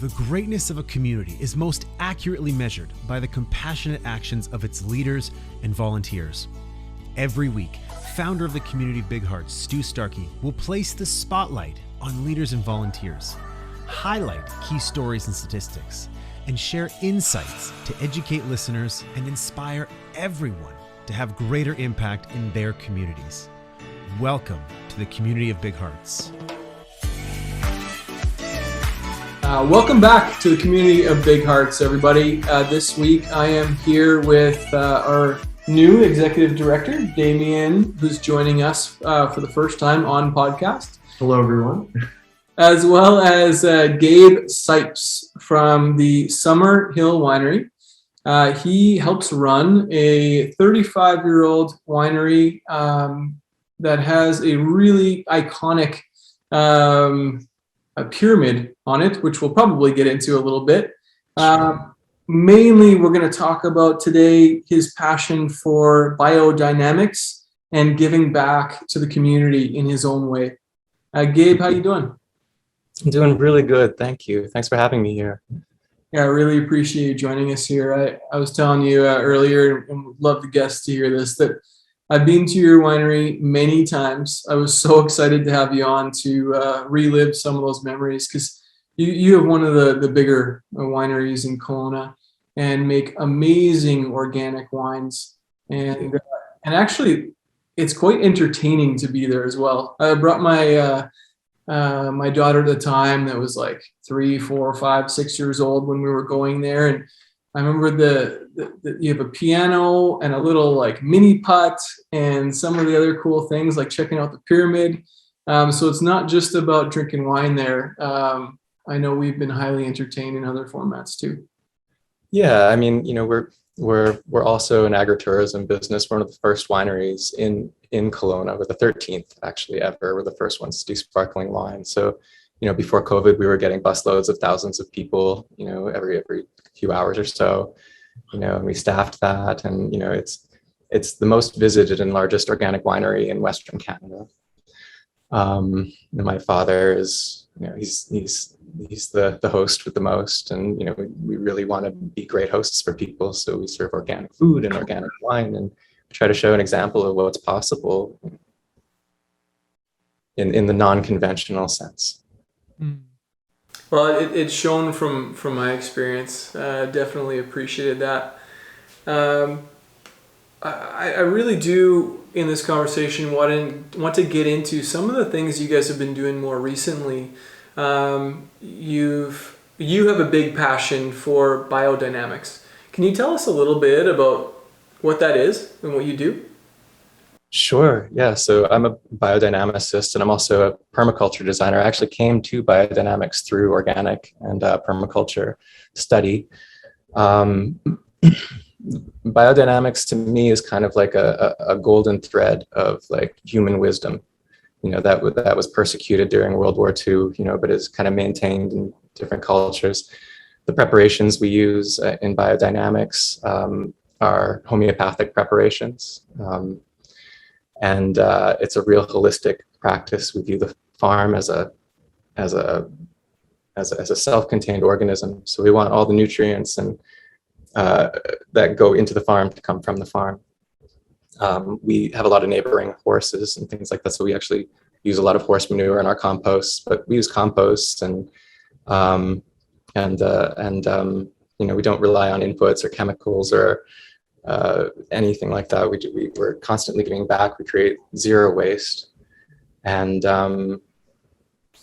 The greatness of a community is most accurately measured by the compassionate actions of its leaders and volunteers. Every week, founder of the community Big Hearts, Stu Starkey, will place the spotlight on leaders and volunteers, highlight key stories and statistics, and share insights to educate listeners and inspire everyone to have greater impact in their communities. Welcome to the community of Big Hearts. Welcome back to the community of Big Hearts, everybody. This week I am here with our new executive director, Damien, who's joining us for the first time on podcast. Hello, everyone. As well as Gabe Cipes from the Summerhill Winery. He helps run a 35-year-old winery that has a really iconic a pyramid on it, which we'll probably get into a little bit. Mainly, we're going to talk about today his passion for biodynamics and giving back to the community in his own way. Gabe, how you doing? I'm doing really good. Thank you. Thanks for having me here. Yeah, I really appreciate you joining us here. I was telling you earlier, and would love the guests to hear this, that I've been to your winery many times. I was so excited to have you on to relive some of those memories because you have one of the bigger wineries in Kelowna and make amazing organic wines. And actually, it's quite entertaining to be there as well. I brought my my daughter at the time that was like 3, 4, 5, 6 years old when we were going there, and I remember you have a piano and a little like mini putt and some of the other cool things like checking out the pyramid. So it's not just about drinking wine there. I know we've been highly entertained in other formats too. Yeah, I mean, we're also an agritourism business. We're one of the first wineries in Kelowna. We're the 13th actually ever. We're the first ones to do sparkling wine. So, before COVID, we were getting busloads of thousands of people, every few hours or so, and we staffed that. And, it's the most visited and largest organic winery in Western Canada. And my father is, he's the host with the most. And, we really want to be great hosts for people. So we serve organic food and organic wine and try to show an example of what's possible in the non-conventional sense. Well, it's shown from my experience. Definitely appreciated that. I really do in this conversation want to get into some of the things you guys have been doing more recently. You have a big passion for biodynamics. Can you tell us a little bit about what that is and what you do? Sure. Yeah. So I'm a biodynamicist and I'm also a permaculture designer. I actually came to biodynamics through organic and permaculture study. Biodynamics to me is kind of like a golden thread of like human wisdom, that was persecuted during World War II, but is kind of maintained in different cultures. The preparations we use in biodynamics are homeopathic preparations. And it's a real holistic practice. We view the farm as a self-contained organism. So we want all the nutrients and that go into the farm to come from the farm. We have a lot of neighboring horses and things like that. So we actually use a lot of horse manure in our compost, but we use compost and we don't rely on inputs or chemicals or anything like that. We're constantly giving back. We create zero waste, and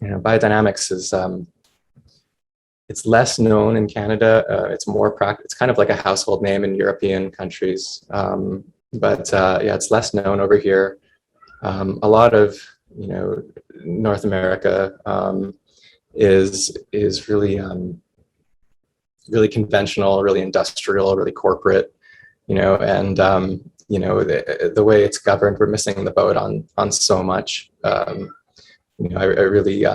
biodynamics is it's less known in Canada. It's more it's kind of like a household name in European countries, but it's less known over here. A lot of North America is really really conventional, really industrial, really corporate. The way it's governed, we're missing the boat on so much. I really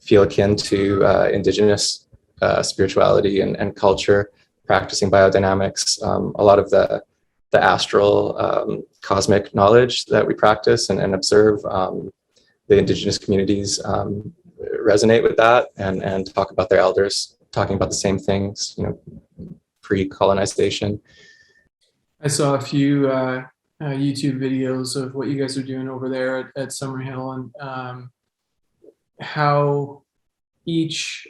feel akin to indigenous spirituality and culture, practicing biodynamics. A lot of the astral cosmic knowledge that we practice and observe, the indigenous communities resonate with that and talk about their elders talking about the same things, pre-colonization. I saw a few YouTube videos of what you guys are doing over there at Summerhill, and how each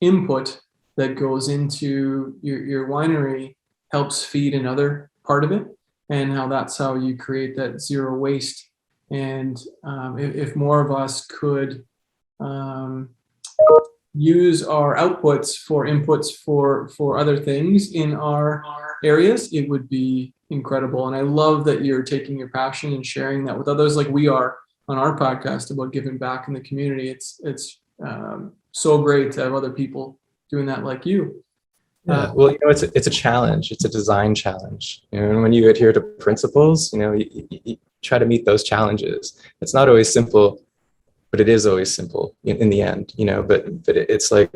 input that goes into your winery helps feed another part of it, and how that's how you create that zero waste. And if more of us could use our outputs for inputs for other things in our areas, it would be incredible. And I love that you're taking your passion and sharing that with others, like we are on our podcast about giving back in the community. It's so great to have other people doing that like you. Yeah, well, it's a challenge. It's a design challenge. And when you adhere to principles, you try to meet those challenges. It's not always simple, but it is always simple in the end. But it's like,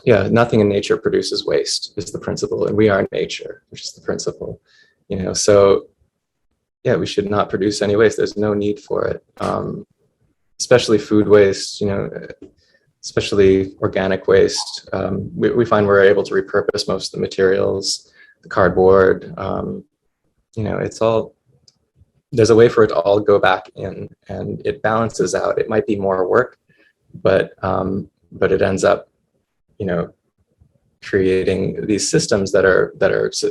yeah, nothing in nature produces waste is the principle, and we are nature, which is the principle. So yeah, we should not produce any waste. There's no need for it, especially food waste. Especially organic waste. We find we're able to repurpose most of the materials, the cardboard. It's all, there's a way for it to all go back in, and it balances out. It might be more work, but it ends up, creating these systems that are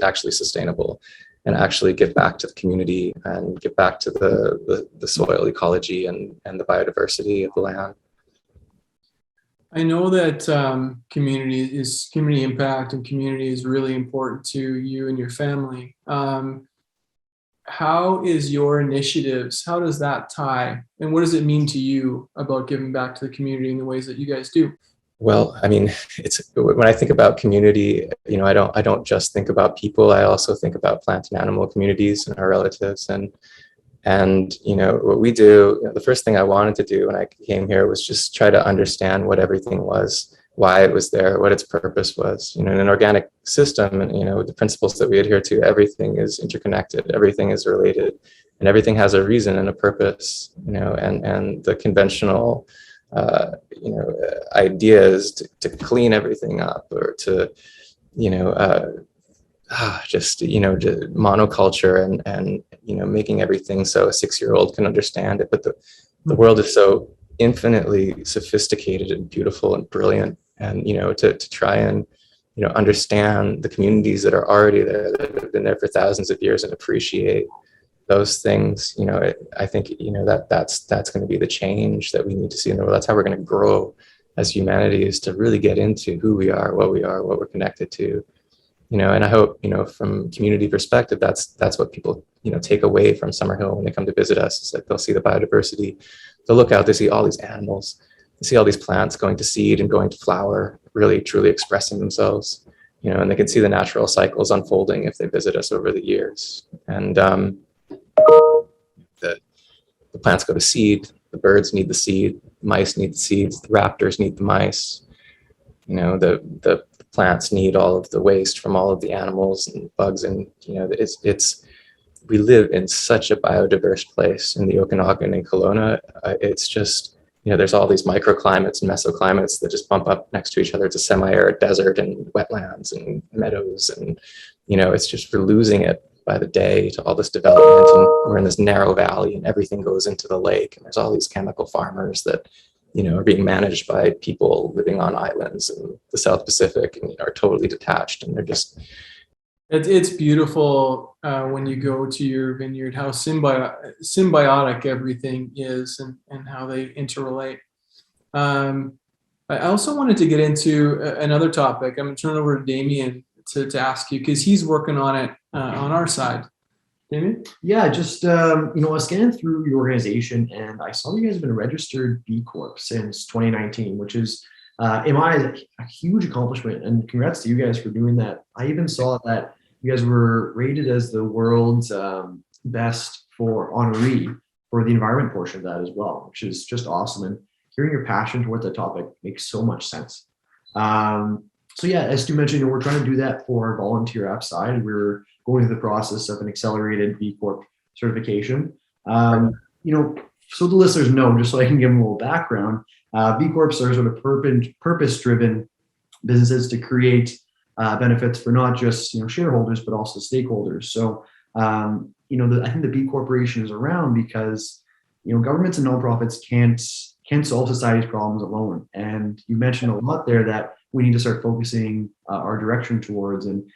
actually sustainable, and actually give back to the community and give back to the soil ecology and the biodiversity of the land. I know that community impact and community is really important to you and your family. How is your initiatives, how does that tie? And what does it mean to you about giving back to the community in the ways that you guys do? Well, I mean, when I think about community, I don't just think about people. I also think about plant and animal communities and our relatives. And what we do, the first thing I wanted to do when I came here was just try to understand what everything was, why it was there, what its purpose was. In an organic system, and the principles that we adhere to, everything is interconnected, everything is related, and everything has a reason and a purpose. And the conventional ideas to clean everything up, or to just monoculture and making everything so a 6-year-old can understand it. But the world is so infinitely sophisticated and beautiful and brilliant, and to try and understand the communities that are already there, that have been there for thousands of years, and appreciate those things. I think that's going to be the change that we need to see in the world. That's how we're going to grow as humanity, is to really get into who we are, what we're connected to. And I hope, from community perspective, that's what people, take away from Summerhill when they come to visit us. It's like they'll see the biodiversity, they'll look out, they see all these animals, they see all these plants going to seed and going to flower, really, truly expressing themselves, and they can see the natural cycles unfolding if they visit us over the years. And the plants go to seed, the birds need the seed, mice need the seeds, the raptors need the mice, the plants need all of the waste from all of the animals and bugs. And we live in such a biodiverse place in the Okanagan and Kelowna. It's just, there's all these microclimates and mesoclimates that just bump up next to each other. It's a semi-arid desert and wetlands and meadows, and it's just, we're losing it by the day to all this development, and we're in this narrow valley, and everything goes into the lake, and there's all these chemical farmers that are being managed by people living on islands in the South Pacific, and are totally detached, and they're just. It's beautiful when you go to your vineyard, how symbiotic everything is, and how they interrelate. I also wanted to get into another topic. I'm going to turn it over to Damien to ask you, because he's working on it on our side. Damien? Yeah, just I was scanning through your organization, and I saw you guys have been a registered B Corp since 2019, which is, in my eyes, a huge accomplishment. And congrats to you guys for doing that. I even saw that you guys were rated as the world's best for honoree for the environment portion of that as well, which is just awesome. And hearing your passion toward the topic makes so much sense. So yeah, as Stu mentioned, we're trying to do that for our volunteer app side. We're going through the process of an accelerated B Corp certification. so the listeners know, just so I can give them a little background, B Corps are sort of purpose-driven businesses to create benefits for not just shareholders but also stakeholders. So I think the B Corporation is around because governments and nonprofits can't solve society's problems alone. And you mentioned a lot there that we need to start focusing our direction towards, and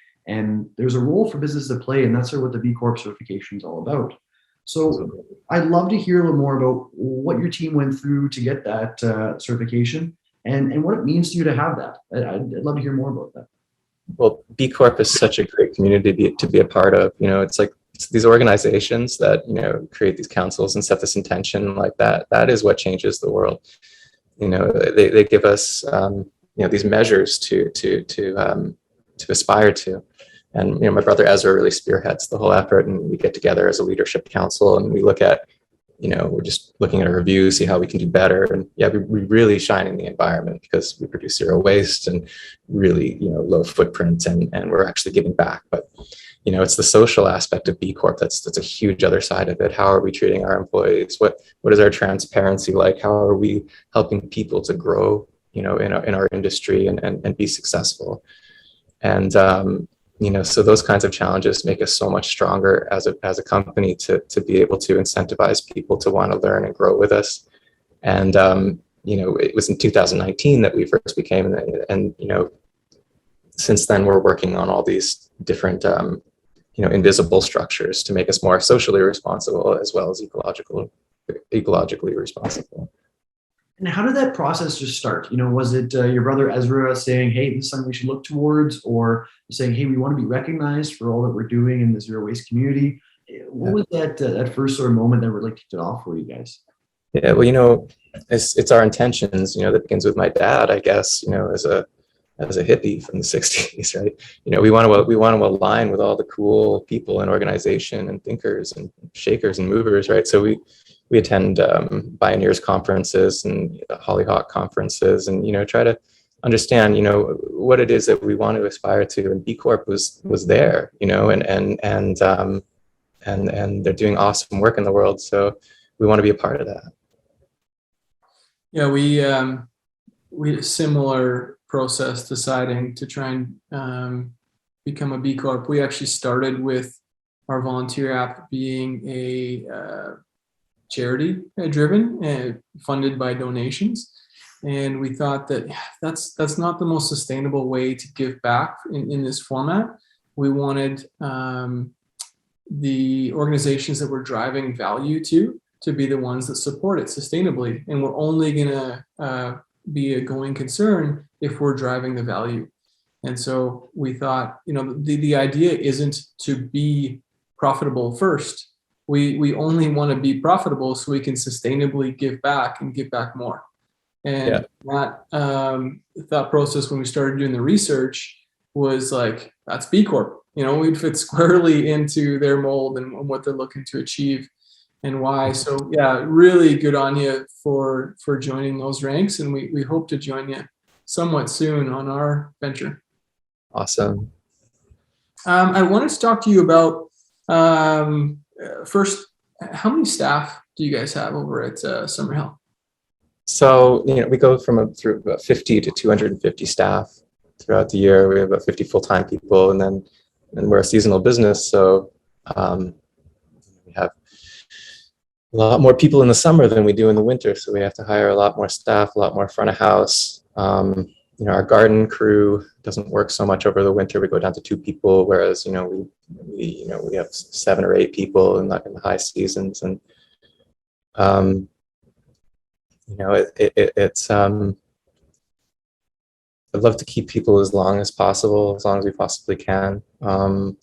there's a role for business to play, and that's sort of what the B Corp certification is all about. So I'd love to hear a little more about what your team went through to get that certification and what it means to you to have that. I'd love to hear more about that. Well, B Corp is such a great community to be a part of. It's these organizations that create these councils and set this intention like that. That is what changes the world. They give us these measures to aspire to. And my brother Ezra really spearheads the whole effort, and we get together as a leadership council and we look at, we're just looking at a review, see how we can do better. And we really shine in the environment because we produce zero waste and really, low footprint, and we're actually giving back. But it's the social aspect of B Corp that's a huge other side of it. How are we treating our employees? What is our transparency like? How are we helping people to grow, in our industry and be successful? And so those kinds of challenges make us so much stronger as a company to be able to incentivize people to want to learn and grow with us. And it was in 2019 that we first became, and since then we're working on all these different invisible structures to make us more socially responsible as well as ecologically responsible. And how did that process just start? Was it your brother Ezra saying, hey, this is something we should look towards, or saying, hey, we want to be recognized for all that we're doing in the zero waste community? What was that first sort of moment that really kicked it off for you guys? Yeah, well, it's our intentions, that begins with my dad, I guess, as a hippie from the 60s, right? We want to align with all the cool people and organization and thinkers and shakers and movers, right? So we attend Pioneers conferences and Hollyhock conferences, and try to understand what it is that we want to aspire to. And B Corp was there, and they're doing awesome work in the world, so we want to be a part of that. Yeah, we had a similar process deciding to try and become a B Corp. We actually started with our volunteer app being a charity driven and funded by donations, and we thought that that's not the most sustainable way to give back in this format. We wanted the organizations that we're driving value to be the ones that support it sustainably, and we're only gonna be a going concern if we're driving the value. And so we thought, the idea isn't to be profitable first. We only want to be profitable so we can sustainably give back and give back more. And that thought process, when we started doing the research, was like, that's B Corp. We'd fit squarely into their mold and what they're looking to achieve and why. So yeah, really good on you for joining those ranks, and we hope to join you somewhat soon on our venture. Awesome. I wanted to talk to you about first, how many staff do you guys have over at Summerhill? So we go through about 50 to 250 staff throughout the year. We have about 50 full-time people, and we're a seasonal business, so we have a lot more people in the summer than we do in the winter, so we have to hire a lot more staff, a lot more front of house. Our garden crew doesn't work so much over the winter. We go down to 2 people, whereas we have 7 or 8 people in the high seasons, and it's I'd love to keep people as long as possible, as long as we possibly can, and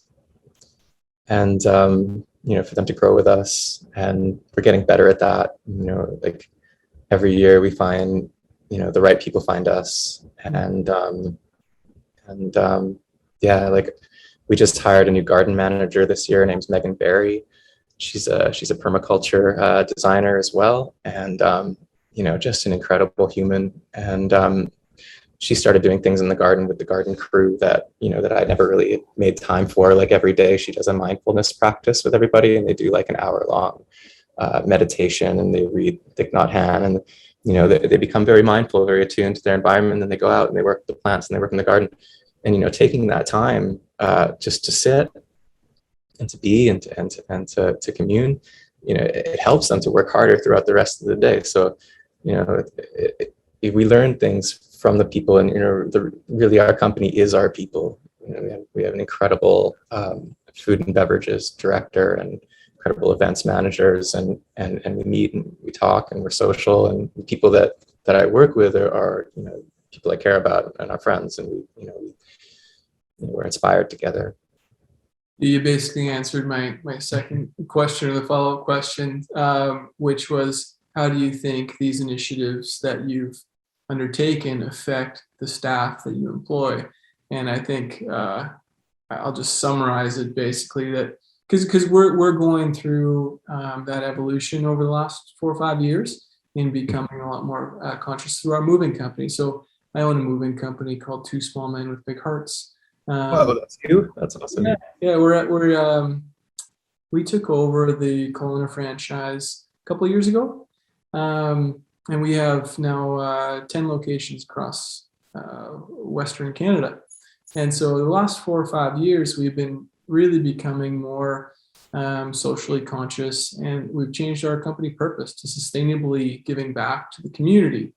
for them to grow with us, and we're getting better at that. Like every year we find, the right people find us, and we just hired a new garden manager this year. Her name's Megan Barry. She's a permaculture designer as well, and just an incredible human. And she started doing things in the garden with the garden crew that I never really made time for. Like every day she does a mindfulness practice with everybody, and they do like an hour long meditation, and they read Thich Nhat Hanh, and they become very mindful, very attuned to their environment. And then they go out and they work with the plants and they work in the garden. And taking that time just to sit and to be and to commune, it helps them to work harder throughout the rest of the day. So we learn things from the people, and really our company is our people. We have an incredible food and beverages director and incredible events managers, and we meet and we talk and we're social, and the people that I work with are people I care about and our friends, and we're inspired together. You basically answered my second question, or the follow-up question, which was, how do you think these initiatives that you've undertaken affect the staff that you employ? And I think I'll just summarize it basically, that because we're going through that evolution over the last 4 or 5 years in becoming a lot more conscious through our moving company. So I own a moving company called Two Small Men with Big Hearts. Oh, that's you. That's awesome. Yeah, we took over the Kelowna franchise a couple of years ago, and we have now 10 locations across Western Canada. And so the last 4 or 5 years, we've been really becoming more socially conscious, and we've changed our company purpose to sustainably giving back to the community.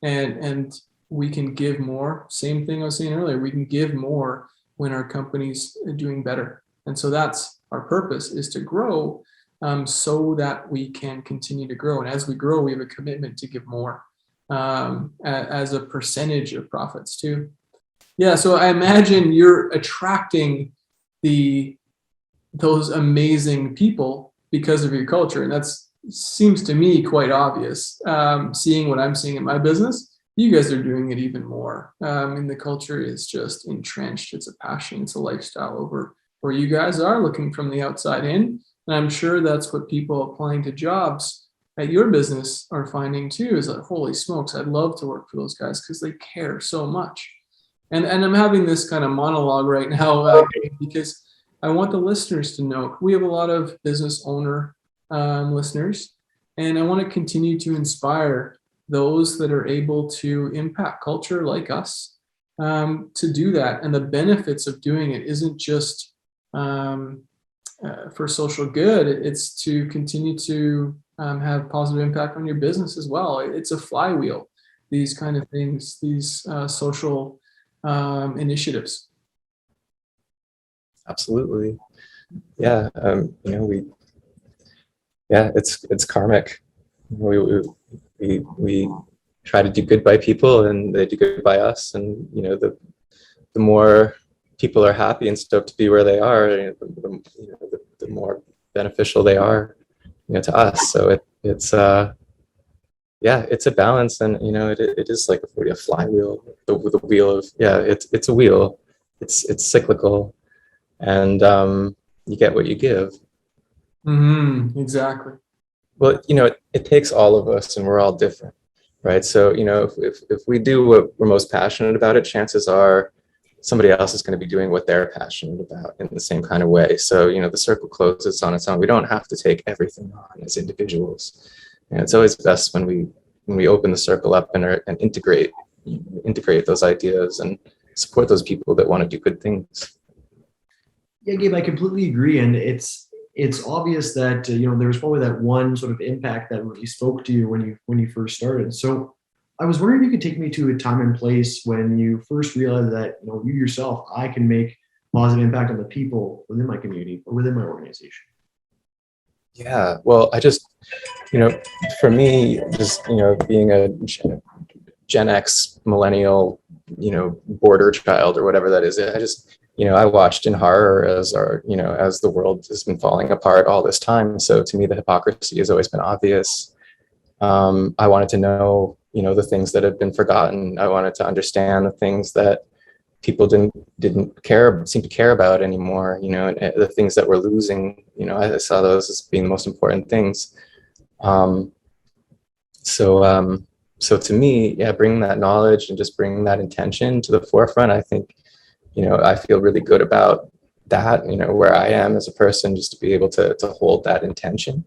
And we can give more. Same thing I was saying earlier, we can give more when our company's doing better. And so that's our purpose, is to grow so that we can continue to grow. And as we grow, we have a commitment to give more as a percentage of profits too. Yeah, so I imagine you're attracting those amazing people because of your culture. And that seems to me quite obvious. Seeing what I'm seeing in my business, you guys are doing it even more. And the culture is just entrenched. It's a passion, it's a lifestyle over where you guys are looking from the outside in. And I'm sure that's what people applying to jobs at your business are finding too, is like, holy smokes, I'd love to work for those guys because they care so much. And I'm having this kind of monologue right now because I want the listeners to know we have a lot of business owner listeners, and I want to continue to inspire those that are able to impact culture like us to do that. And the benefits of doing it isn't just for social good, it's to continue to have positive impact on your business as well. It's a flywheel, these kind of things, these social initiatives. Absolutely. Yeah. It's karmic. We try to do good by people, and they do good by us. And the more people are happy and stoked to be where they are, the more beneficial they are, to us. So it's a balance, and it is like a flywheel. The wheel of it's a wheel. It's cyclical, and you get what you give. Exactly. Well, it takes all of us, and we're all different, right? So, if we do what we're most passionate about, chances are somebody else is going to be doing what they're passionate about in the same kind of way. So, the circle closes on its own. We don't have to take everything on as individuals. And it's always best when we open the circle up and integrate those ideas and support those people that want to do good things. Yeah, Gabe, I completely agree. And it's obvious that, there was probably that one sort of impact that really spoke to you when you first started. So I was wondering if you could take me to a time and place when you first realized that, you yourself, I can make positive impact on the people within my community or within my organization. Yeah, well, I just, for me, just, being a Gen X millennial, border child or whatever that is, I just, I watched in horror as as the world has been falling apart all this time. So to me, the hypocrisy has always been obvious. I wanted to know, the things that had been forgotten. I wanted to understand the things that people didn't seem to care about anymore, and the things that we're losing, I saw those as being the most important things. So to me, bringing that knowledge and just bringing that intention to the forefront, I think, I feel really good about that, where I am as a person, just to be able to hold that intention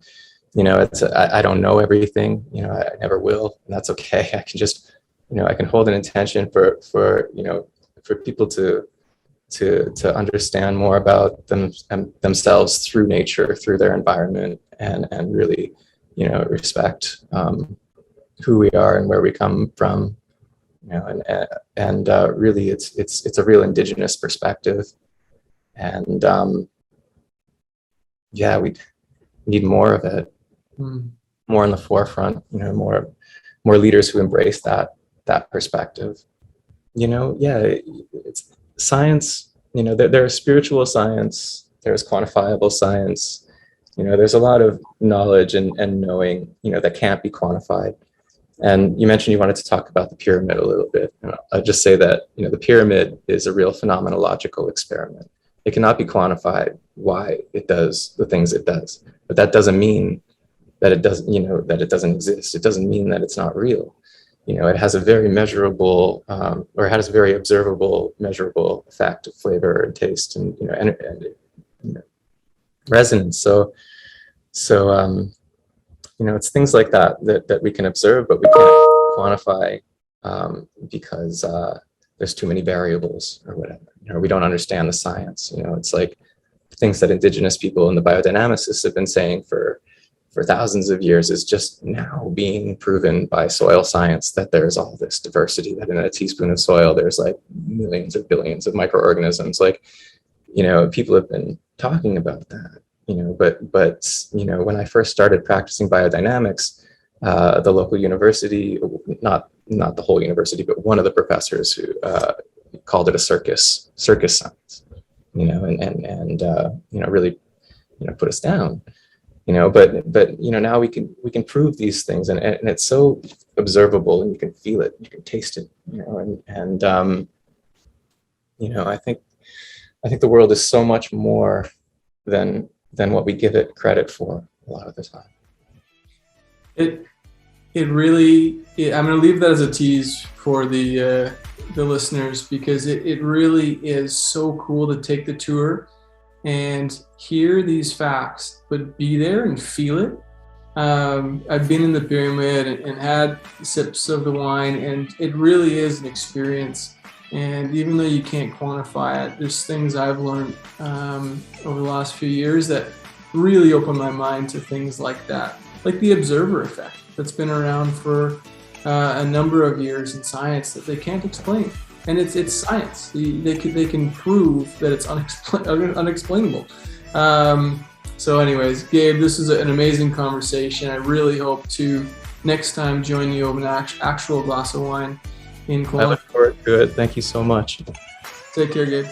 I don't know everything, I never will, and that's okay. I can just, I can hold an intention for people to understand more about themselves through nature, through their environment, and really, respect who we are and where we come from, and really it's a real indigenous perspective, and we need more of it, more in the forefront, more leaders who embrace that perspective. It's science, there is spiritual science, there's quantifiable science, there's a lot of knowledge and knowing, that can't be quantified. And you mentioned you wanted to talk about the pyramid a little bit. I'll just say that, the pyramid is a real phenomenological experiment. It cannot be quantified why it does the things it does, but that doesn't mean that it doesn't, that it doesn't exist. It doesn't mean that it's not real. It has a very measurable, or it has a very observable, measurable effect of flavor and taste and, resonance. So, it's things like that we can observe, but we can't quantify because there's too many variables or whatever. We don't understand the science. It's like things that indigenous people and the biodynamicists have been saying for thousands of years is just now being proven by soil science, that there's all this diversity, that in a teaspoon of soil there's like millions or billions of microorganisms. Like, people have been talking about that, but when I first started practicing biodynamics, the local university, not the whole university, but one of the professors who called it a circus science, and really, put us down. But now we can prove these things, and it's so observable, and you can feel it, you can taste it, I think the world is so much more than what we give it credit for a lot of the time. It really, I'm going to leave that as a tease for the listeners, because it really is so cool to take the tour and hear these facts, but be there and feel it. I've been in the pyramid and had sips of the wine, and it really is an experience. And even though you can't quantify it, there's things I've learned over the last few years that really opened my mind to things like that, like the observer effect that's been around for a number of years in science that they can't explain. And it's science. They can prove that it's unexplainable. So anyways, Gabe, this is an amazing conversation. I really hope to next time join you over an actual glass of wine in Kelowna. I look forward to it. Thank you so much. Take care, Gabe.